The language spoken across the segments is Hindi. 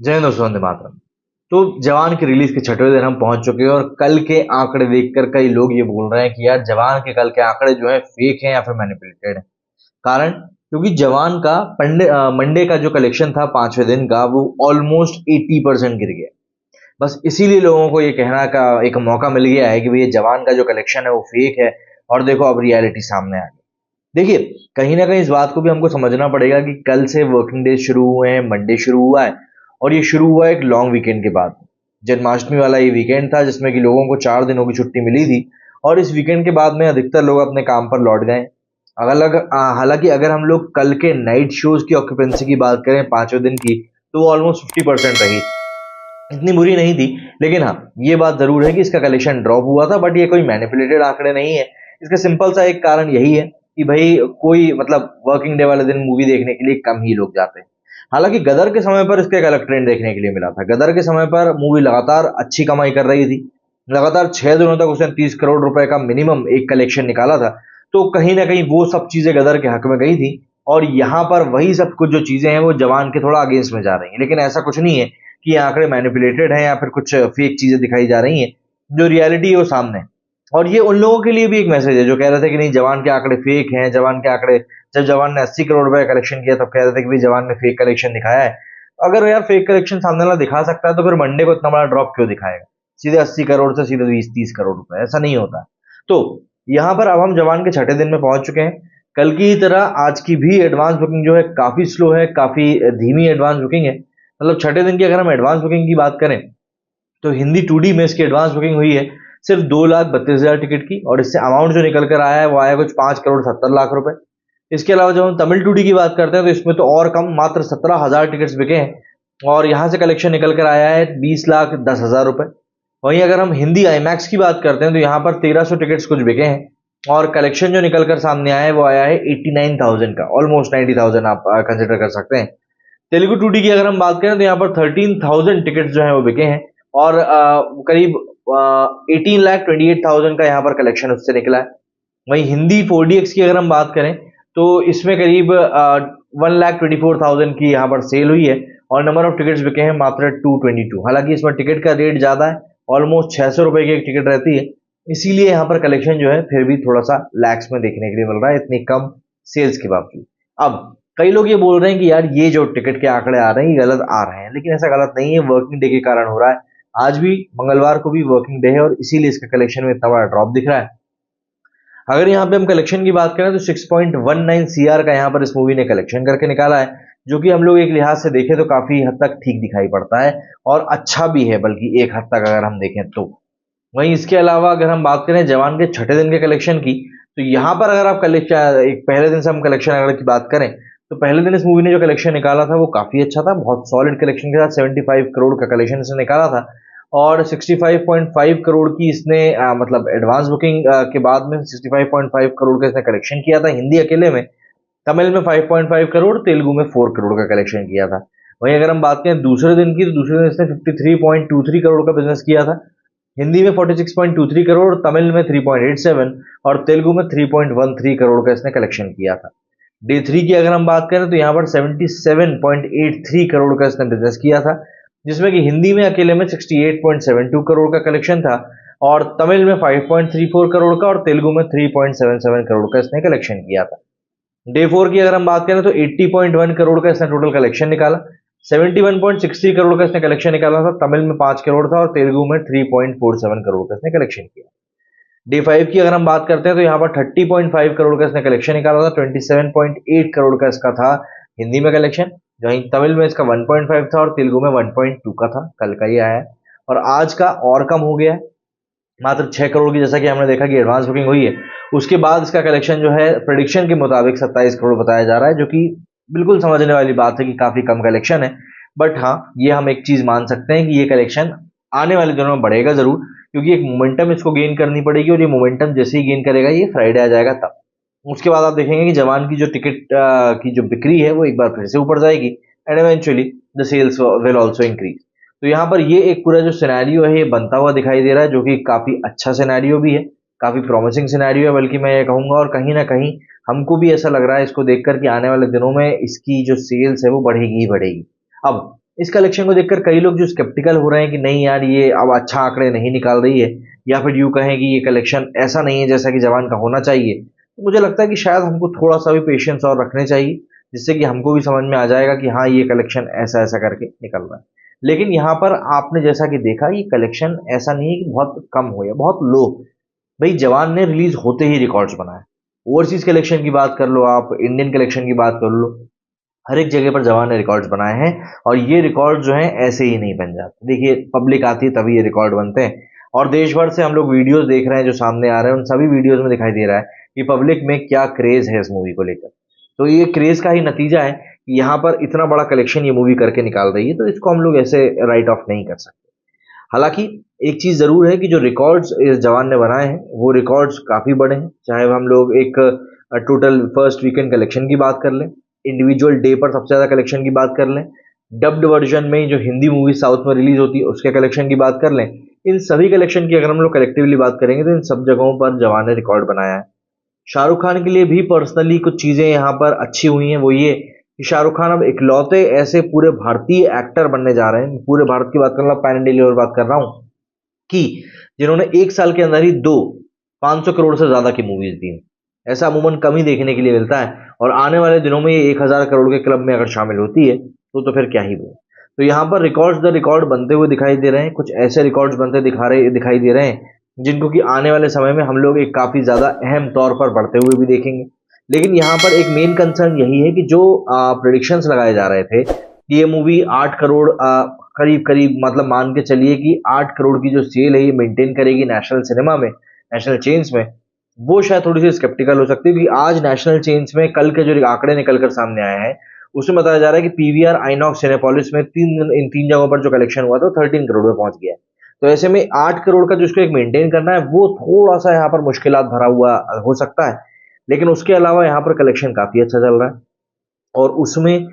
जय हिंद दोस्तों, वंदे मातरम। तो जवान की रिलीज के छठवें दिन हम पहुंच चुके हैं और कल के आंकड़े देखकर कई लोग ये बोल रहे हैं कि यार जवान के कल के आंकड़े जो है फेक हैं या फिर मैनिपुलेटेड है। कारण क्योंकि जवान का मंडे का जो कलेक्शन था पांचवें दिन का वो ऑलमोस्ट 80% गिर गया। बस इसीलिए लोगों को ये कहना का एक मौका मिल गया है कि भाई ये जवान का जो कलेक्शन है वो फेक है। और देखो अब रियलिटी सामने आ गई। देखिए, कहीं ना कहीं इस बात को भी हमको समझना पड़ेगा कि कल से वर्किंग डे शुरू हुए हैं, मंडे शुरू हुआ है और ये शुरू हुआ एक लॉन्ग वीकेंड के बाद। जन्माष्टमी वाला ये वीकेंड था जिसमें कि लोगों को 4 दिनों की छुट्टी मिली थी और इस वीकेंड के बाद में अधिकतर लोग अपने काम पर लौट गए। हालांकि अगर हम लोग कल के नाइट शोज की ऑक्यूपेंसी की बात करें पांचवें दिन की, तो वो ऑलमोस्ट 50% रही। इतनी बुरी नहीं थी, लेकिन हाँ ये बात जरूर है कि इसका कलेक्शन ड्रॉप हुआ था, बट ये कोई मैनिपुलेटेड आंकड़े नहीं है। इसका सिंपल सा एक कारण यही है कि भाई कोई मतलब वर्किंग डे वाले दिन मूवी देखने के लिए कम ही लोग जाते हैं। हालांकि गदर के समय पर इसका एक अलग ट्रेंड देखने के लिए मिला था। गदर के समय पर मूवी लगातार अच्छी कमाई कर रही थी। लगातार 6 दिनों तक उसने 30 करोड़ रुपए का मिनिमम एक कलेक्शन निकाला था। तो कहीं ना कहीं वो सब चीजें गदर के हक में गई थी और यहाँ पर वही सब कुछ जो चीजें हैं वो जवान के थोड़ा अगेंस्ट में जा रही हैं। लेकिन ऐसा कुछ नहीं है कि ये आंकड़े मैनिपुलेटेड हैं या फिर कुछ फेक चीजें दिखाई जा रही हैं। जो रियलिटी है वो सामने है। और ये उन लोगों के लिए भी एक मैसेज है जो कह रहे थे कि नहीं जवान के आंकड़े फेक हैं। जवान के आंकड़े, जब जवान ने 80 करोड़ रुपए कलेक्शन किया तब कह रहे थे कि भाई जवान ने फेक कलेक्शन दिखाया है। अगर यार फेक कलेक्शन सामने वाला दिखा सकता है तो फिर मंडे को इतना बड़ा ड्रॉप क्यों दिखाएगा? सीधे 80 करोड़ से सीधे 20-30 करोड़ रुपए, ऐसा नहीं होता। तो यहाँ पर अब हम जवान के छठे दिन में पहुंच चुके हैं। कल की तरह आज की भी एडवांस बुकिंग जो है काफी स्लो है, काफी धीमी एडवांस बुकिंग है। मतलब छठे दिन की अगर हम एडवांस बुकिंग की बात करें तो हिंदी 2D में इसकी एडवांस बुकिंग हुई है सिर्फ 2,32,000 टिकट की और इससे अमाउंट जो निकल कर आया है वो आया कुछ 5,70,00,000 रुपए। इसके अलावा जब हम तमिल 2D की बात करते हैं तो इसमें तो और कम, मात्र 17,000 टिकट्स बिके हैं और यहाँ से कलेक्शन निकल कर आया है 20,10,000 रुपए। वहीं अगर हम हिंदी आईमैक्स की बात करते हैं तो यहाँ पर 1,300 टिकट्स कुछ बिके हैं और कलेक्शन जो निकल कर सामने आया है वो आया है 89,000 का, ऑलमोस्ट 90,000 आप कंसिडर कर सकते हैं। तेलुगु 2D की अगर हम बात करें तो यहाँ पर 13,000 टिकट्स जो हैं वो बिके हैं और करीब 18,28,000 का यहाँ पर कलेक्शन उससे निकला है। वहीं हिंदी 4DX की अगर हम बात करें तो इसमें करीब 1,24,000 की यहाँ पर सेल हुई है और नंबर ऑफ टिकट्स बिके हैं मात्र 222। हालांकि इसमें टिकट का रेट ज़्यादा है, ऑलमोस्ट 600 रुपए की एक टिकट रहती है, इसीलिए यहाँ पर कलेक्शन जो है फिर भी थोड़ा सा लैक्स में देखने के लिए मिल रहा है इतनी कम सेल्स के बावजूद। अब कई लोग ये बोल रहे हैं कि यार ये जो टिकट के आंकड़े आ रहे हैं ये गलत आ रहे हैं, लेकिन ऐसा गलत नहीं है, वर्किंग डे के कारण हो रहा है। आज भी मंगलवार को भी वर्किंग डे है और इसीलिए इसका कलेक्शन में इतना बड़ा ड्रॉप दिख रहा है। अगर यहाँ पे हम कलेक्शन की बात करें तो 6.19 सीआर का यहाँ पर इस मूवी ने कलेक्शन करके निकाला है, जो कि हम लोग एक लिहाज से देखें तो काफी हद तक ठीक दिखाई पड़ता है और अच्छा भी है, बल्कि एक हद तक अगर हम देखें तो। वहीं इसके अलावा अगर हम बात करें जवान के छठे दिन के कलेक्शन की, तो यहाँ पर अगर आप कलेक्शन एक पहले दिन से हम कलेक्शन अगर की बात करें तो पहले दिन इस मूवी ने जो कलेक्शन निकाला था वो काफी अच्छा था। बहुत सॉलिड कलेक्शन के साथ 75 करोड़ का कलेक्शन इसने निकाला था और 65.5 करोड़ की इसने मतलब एडवांस बुकिंग के बाद में 65.5 करोड़ का इसने कलेक्शन किया था हिंदी अकेले में। तमिल में 5.5 करोड़, तेलुगु में 4 करोड़ का कलेक्शन किया था। वहीं अगर हम बात करें दूसरे दिन की तो दूसरे दिन इसने 53.23 करोड़ का बिजनेस किया था। हिंदी में 46.23 करोड़, तमिल में 3.87 और तेलुगु में 3.13 करोड़ का इसने कलेक्शन किया था। डे 3 की अगर हम बात करें तो यहाँ पर 77.83 करोड़ का इसने बिजनेस किया था, जिसमें कि हिंदी में अकेले में 68.72 करोड़ का कलेक्शन था और तमिल में 5.34 करोड़ का और तेलुगु में 3.77 करोड़ का इसने कलेक्शन किया था। डे 4 की अगर हम बात करें तो 80.1 करोड़ का इसने टोटल कलेक्शन निकाला। 71.63 करोड़ का इसने कलेक्शन निकाला था, तमिल में 5 करोड़ था और तेलुगु में 3.47 करोड़ का इसने कलेक्शन किया। डे 5 की अगर हम बात करते हैं तो यहाँ पर 30.5 करोड़ का इसने कलेक्शन निकाला था। 27.8 करोड़ का इसका था हिंदी में कलेक्शन, वहीं तमिल में इसका 1.5 था और तेलुगु में 1.2 का था। कल का ही आया है और आज का और कम हो गया है, मात्र 6 करोड़ की, जैसा कि हमने देखा कि एडवांस बुकिंग हुई है। उसके बाद इसका कलेक्शन जो है प्रेडिक्शन के मुताबिक 27 करोड़ बताया जा रहा है, जो कि बिल्कुल समझने वाली बात है कि काफी कम कलेक्शन है। बट हाँ, ये हम एक चीज मान सकते हैं कि ये कलेक्शन आने वाले दिनों में बढ़ेगा जरूर, क्योंकि एक मोमेंटम इसको गेन करनी पड़ेगी और ये मोमेंटम जैसे ही गेन करेगा ये फ्राइडे आ जाएगा तब। उसके बाद आप देखेंगे कि जवान की जो टिकट की जो बिक्री है वो एक बार फिर से ऊपर जाएगी and eventually the sales will also increase. तो यहाँ पर ये एक पूरा जो सिनेरियो है ये बनता हुआ दिखाई दे रहा है, जो कि काफी अच्छा सिनेरियो भी है, काफी प्रॉमिसिंग सिनेरियो है, बल्कि मैं ये कहूंगा। और कहीं ना कहीं हमको भी ऐसा लग रहा है इसको देखकर कि आने वाले दिनों में इसकी जो सेल्स है वो बढ़ेगी ही बढ़ेगी। अब इस कलेक्शन को देखकर कई लोग जो स्केप्टिकल हो रहे हैं कि नहीं यार ये अब अच्छा आंकड़े नहीं निकाल रही है, या फिर यूं कहें कि ये कलेक्शन ऐसा नहीं है जैसा कि जवान का होना चाहिए, तो मुझे लगता है कि शायद हमको थोड़ा सा भी पेशेंस और रखने चाहिए, जिससे कि हमको भी समझ में आ जाएगा कि हाँ ये कलेक्शन ऐसा ऐसा करके निकल रहा है। लेकिन यहाँ पर आपने जैसा कि देखा, ये कलेक्शन ऐसा नहीं है कि बहुत कम हो या बहुत लो। भाई जवान ने रिलीज होते ही रिकॉर्ड्स बनाए। ओवरसीज कलेक्शन की बात कर लो, आप इंडियन कलेक्शन की बात कर लो, हर एक जगह पर जवान ने रिकॉर्ड्स बनाए हैं। और ये रिकॉर्ड जो हैं ऐसे ही नहीं बन जाते। देखिए पब्लिक आती है तभी ये रिकॉर्ड बनते हैं। और देश भर से हम लोग वीडियोस देख रहे हैं जो सामने आ रहे हैं, उन सभी वीडियोस में दिखाई दे रहा है कि पब्लिक में क्या क्रेज है इस मूवी को लेकर। तो ये क्रेज का ही नतीजा है कि यहाँ पर इतना बड़ा कलेक्शन ये मूवी करके निकाल रही है, तो इसको हम लोग ऐसे राइट ऑफ नहीं कर सकते। हालांकि एक चीज जरूर है कि जो रिकॉर्ड्स इस जवान ने बनाए हैं वो रिकॉर्ड्स काफी बड़े हैं। चाहे हम लोग एक टोटल फर्स्ट वीकेंड कलेक्शन की बात कर लें, इंडिविजुअल डे पर सबसे ज्यादा कलेक्शन की बात कर लें, डब्ड वर्जन में जो हिंदी मूवी साउथ में रिलीज होती है उसके कलेक्शन की बात कर लें, इन सभी कलेक्शन की अगर हम लोग कलेक्टिवली बात करेंगे तो इन सब जगहों पर जवान ने रिकॉर्ड बनाया है। शाहरुख खान के लिए भी पर्सनली कुछ चीजें यहाँ पर अच्छी हुई हैं, वो ये कि शाहरुख खान अब इकलौते ऐसे पूरे भारतीय एक्टर बनने जा रहे हैं, पूरे भारत की बात कर रहा हूँ, पैन इंडिया लेवल बात कर रहा हूँ, कि जिन्होंने एक साल के अंदर ही दो 500 करोड़ से ज्यादा की मूवीज दी। ऐसा अमूमन कम ही देखने के लिए मिलता है, और आने वाले दिनों में ये 1000 करोड़ के क्लब में अगर शामिल होती है तो फिर क्या ही बोले। तो यहाँ पर रिकॉर्ड्स द रिकॉर्ड बनते हुए दिखाई दे रहे हैं, कुछ ऐसे रिकॉर्ड्स बनते दिखाई दे रहे हैं जिनको कि आने वाले समय में हम लोग एक काफी ज्यादा अहम तौर पर बढ़ते हुए भी देखेंगे। लेकिन यहाँ पर एक मेन कंसर्न यही है कि जो प्रिडिक्शंस लगाए जा रहे थे कि ये मूवी 8 करोड़ करीब करीब, मतलब मान के चलिए कि 8 करोड़ की जो सेल है ये मेंटेन करेगी नेशनल सिनेमा में, नेशनल चेन्स में, वो शायद थोड़ी सी स्केप्टिकल हो सकती है। क्योंकि आज नेशनल चेन्स में कल के जो आंकड़े निकल कर सामने आए हैं उसमें बताया जा रहा है कि पीवीआर आइनॉक्स सिनेपोलिस में इन तीन जगहों पर जो कलेक्शन हुआ था 13 करोड़ में पहुंच गया है। तो ऐसे में 8 करोड़ का जो इसको एक मेंटेन करना है वो थोड़ा सा यहाँ पर मुश्किलात भरा हुआ हो सकता है। लेकिन उसके अलावा यहाँ पर कलेक्शन काफी अच्छा चल रहा है। और उसमें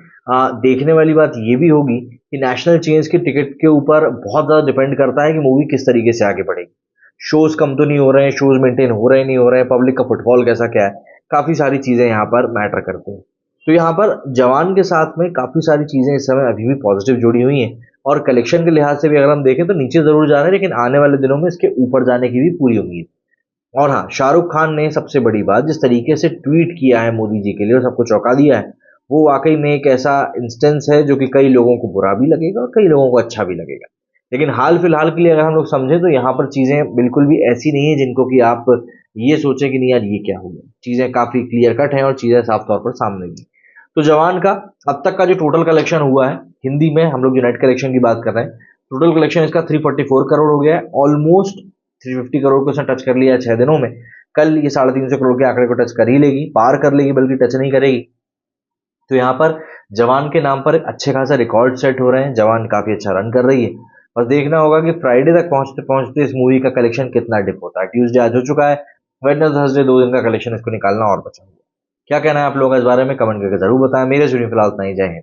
देखने वाली बात ये भी होगी कि नेशनल चेन्स की टिकट के ऊपर बहुत ज्यादा डिपेंड करता है कि मूवी किस तरीके से आगे बढ़ेगी। शोज कम तो नहीं हो रहे हैं, शोज मेंटेन हो रहे नहीं हो रहे हैं, पब्लिक का फुटफॉल कैसा क्या है, काफी सारी चीजें यहाँ पर मैटर करती हैं। तो यहाँ पर जवान के साथ में काफी सारी चीजें इस समय अभी भी पॉजिटिव जुड़ी हुई हैं, और कलेक्शन के लिहाज से भी अगर हम देखें तो नीचे जरूर जा रहे हैं, लेकिन आने वाले दिनों में इसके ऊपर जाने की भी पूरी उम्मीद। और हाँ, शाहरुख खान ने सबसे बड़ी बात जिस तरीके से ट्वीट किया है मोदी जी के लिए और सबको चौंका दिया है, वो वाकई में एक ऐसा इंस्टेंस है जो कि कई लोगों को बुरा भी लगेगा और कई लोगों को अच्छा भी लगेगा। लेकिन हाल फिलहाल के लिए अगर हम लोग समझें तो यहाँ पर चीजें बिल्कुल भी ऐसी नहीं है जिनको कि आप ये सोचें कि नहीं यार ये क्या हो गया। चीजें काफी क्लियर कट हैं और चीजें साफ तौर पर सामने भी। तो जवान का अब तक का जो टोटल कलेक्शन हुआ है हिंदी में, हम लोग जो नेट कलेक्शन की बात कर रहे हैं, टोटल कलेक्शन इसका 344 करोड़ हो गया है। ऑलमोस्ट 350 करोड़ को इसने टच कर लिया है 6 दिनों में। कल ये 350 करोड़ के आंकड़े को टच कर ही लेगी, पार कर लेगी, बल्कि टच नहीं करेगी। तो यहाँ पर जवान के नाम पर अच्छे खासा रिकॉर्ड सेट हो रहे हैं, जवान काफी अच्छा रन कर रही है। बस देखना होगा कि फ्राइडे तक पहुंचते पहुंचते इस मूवी का कलेक्शन कितना डिप होता है। ट्यूसडे आज हो चुका है, वेडनेसडे थर्सडे 2 दिन का कलेक्शन इसको निकालना और बचा हुआ है। क्या कहना है आप लोगों का इस बारे में, कमेंट करके जरूर बताएं। मेरे स्टूडियो फिलहाल इतना ही। जय हिंद।